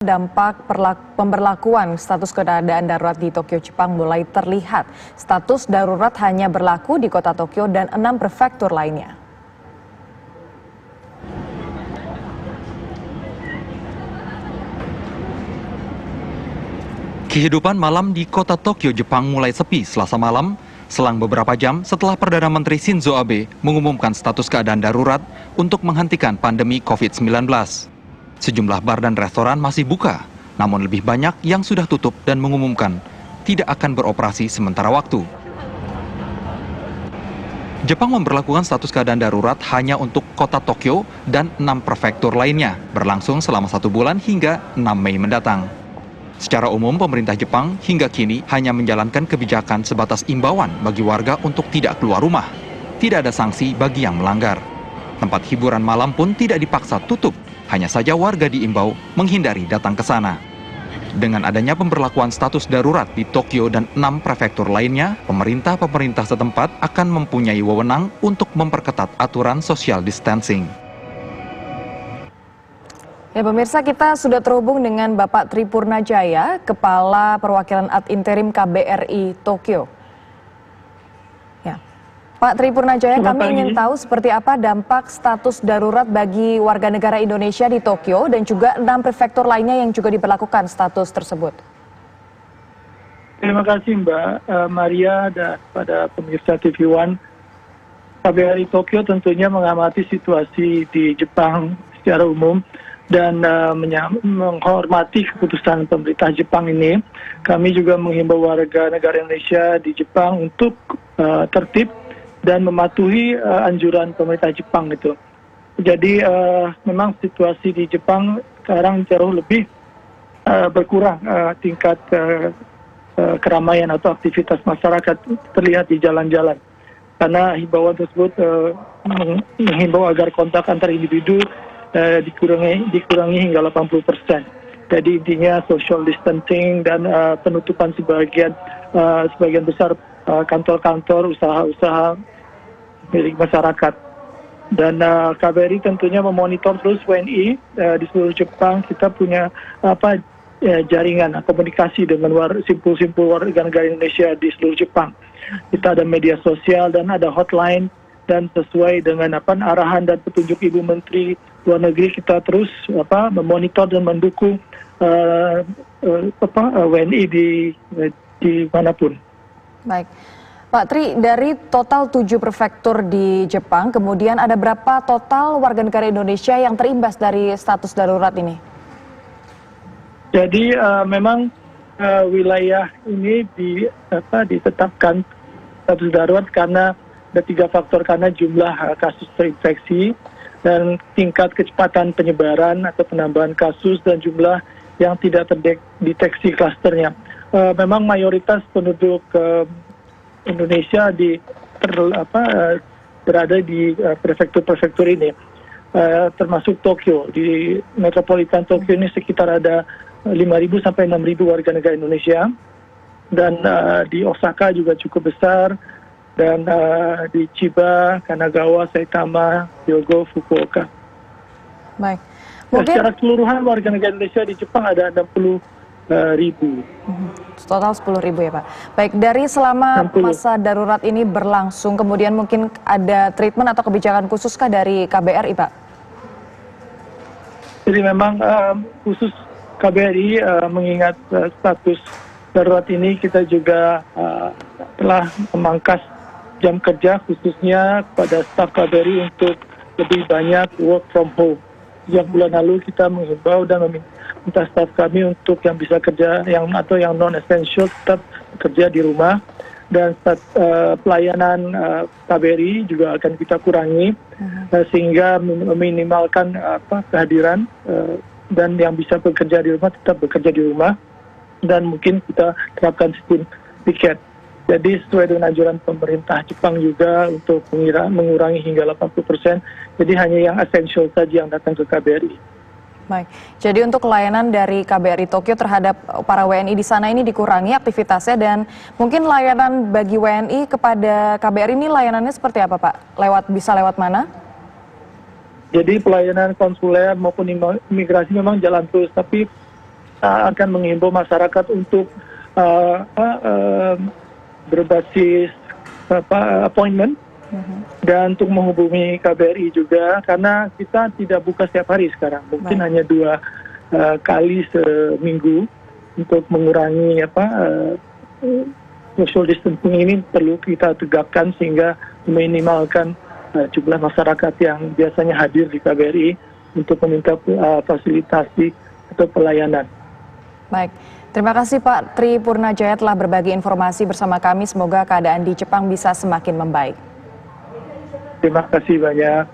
dampak pemberlakuan status keadaan darurat di Tokyo, Jepang mulai terlihat. Status darurat hanya berlaku di kota Tokyo dan 6 prefektur lainnya. Kehidupan malam di kota Tokyo, Jepang mulai sepi Selasa malam, selang beberapa jam setelah Perdana Menteri Shinzo Abe mengumumkan status keadaan darurat untuk menghentikan pandemi COVID-19. Sejumlah bar dan restoran masih buka, namun lebih banyak yang sudah tutup dan mengumumkan tidak akan beroperasi sementara waktu. Jepang memberlakukan status keadaan darurat hanya untuk kota Tokyo dan 6 prefektur lainnya, berlangsung selama 1 bulan hingga 6 Mei mendatang. Secara umum, pemerintah Jepang hingga kini hanya menjalankan kebijakan sebatas imbauan bagi warga untuk tidak keluar rumah. Tidak ada sanksi bagi yang melanggar. Tempat hiburan malam pun tidak dipaksa tutup, hanya saja warga diimbau menghindari datang ke sana. Dengan adanya pemberlakuan status darurat di Tokyo dan 6 prefektur lainnya, pemerintah setempat akan mempunyai wewenang untuk memperketat aturan social distancing. Ya pemirsa, kita sudah terhubung dengan Bapak Tri Purnajaya, Kepala Perwakilan Ad Interim KBRI Tokyo. Ya, Pak Tri Purnajaya, kami ingin tahu seperti apa dampak status darurat bagi warga negara Indonesia di Tokyo dan juga 6 prefektur lainnya yang juga diberlakukan status tersebut. Terima kasih Mbak Maria dan pada pemirsa TV One. KBRI Tokyo tentunya mengamati situasi di Jepang secara umum dan menghormati keputusan pemerintah Jepang ini. Kami juga menghimbau warga negara Indonesia di Jepang untuk tertib dan mematuhi anjuran pemerintah Jepang itu. Jadi memang situasi di Jepang sekarang jauh lebih berkurang tingkat keramaian atau aktivitas masyarakat terlihat di jalan-jalan. Karena himbauan tersebut menghimbau agar kontak antar individu dikurangi hingga 80%. Jadi intinya social distancing dan penutupan sebagian besar kantor-kantor, usaha-usaha milik masyarakat. Dan KBRI tentunya memonitor terus WNI di seluruh Jepang. Kita punya jaringan komunikasi dengan simpul-simpul warga negara Indonesia di seluruh Jepang. Kita ada media sosial dan ada hotline, dan sesuai dengan arahan dan petunjuk Ibu Menteri Luar Negeri, kita terus memonitor dan mendukung WNI di manapun. Baik, Pak Tri, dari total 7 prefektur di Jepang, kemudian ada berapa total warga negara Indonesia yang terimbas dari status darurat ini? Jadi memang wilayah ini ditetapkan status darurat karena ada 3 faktor, karena jumlah kasus terinfeksi dan tingkat kecepatan penyebaran atau penambahan kasus dan jumlah yang tidak terdeteksi klasternya. Memang mayoritas penduduk Indonesia berada di prefektur-prefektur ini, termasuk Tokyo. Di metropolitan Tokyo ini sekitar ada 5.000 sampai 6.000 warga negara Indonesia, dan di Osaka juga cukup besar, dan di Chiba, Kanagawa, Saitama, Hyogo, Fukuoka. Baik. Mungkin secara keseluruhan warga negara Indonesia di Jepang ada 60.000. Total 10.000 ya Pak. Baik, dari selama 60. masa darurat ini berlangsung, kemudian mungkin ada treatment atau kebijakan khususkah dari KBRI Pak? Jadi memang khusus KBRI mengingat status darurat ini, kita juga telah memangkas jam kerja khususnya kepada staf KBRI untuk lebih banyak work from home. Yang bulan lalu kita menghimbau dan meminta staf kami untuk yang bisa kerja atau yang non essential tetap bekerja di rumah, dan pelayanan KBRI juga akan kita kurangi sehingga meminimalkan kehadiran, dan yang bisa bekerja di rumah tetap bekerja di rumah, dan mungkin kita terapkan sistem tiket. Jadi sesuai dengan anjuran pemerintah Jepang juga untuk mengurangi hingga 80%, jadi hanya yang esensial saja yang datang ke KBRI. Baik, jadi untuk layanan dari KBRI Tokyo terhadap para WNI di sana ini dikurangi aktivitasnya, dan mungkin layanan bagi WNI kepada KBRI ini layanannya seperti apa Pak? Bisa lewat mana? Jadi pelayanan konsuler maupun imigrasi memang jalan terus, tapi akan menghimbau masyarakat untuk berbasis appointment dan untuk menghubungi KBRI juga, karena kita tidak buka setiap hari sekarang, mungkin hanya 2 kali seminggu. Untuk mengurangi social distancing ini perlu kita tegakkan sehingga meminimalkan jumlah masyarakat yang biasanya hadir di KBRI untuk meminta fasilitasi atau pelayanan. Baik, terima kasih Pak Tri Purnajaya telah berbagi informasi bersama kami. Semoga keadaan di Jepang bisa semakin membaik. Terima kasih banyak.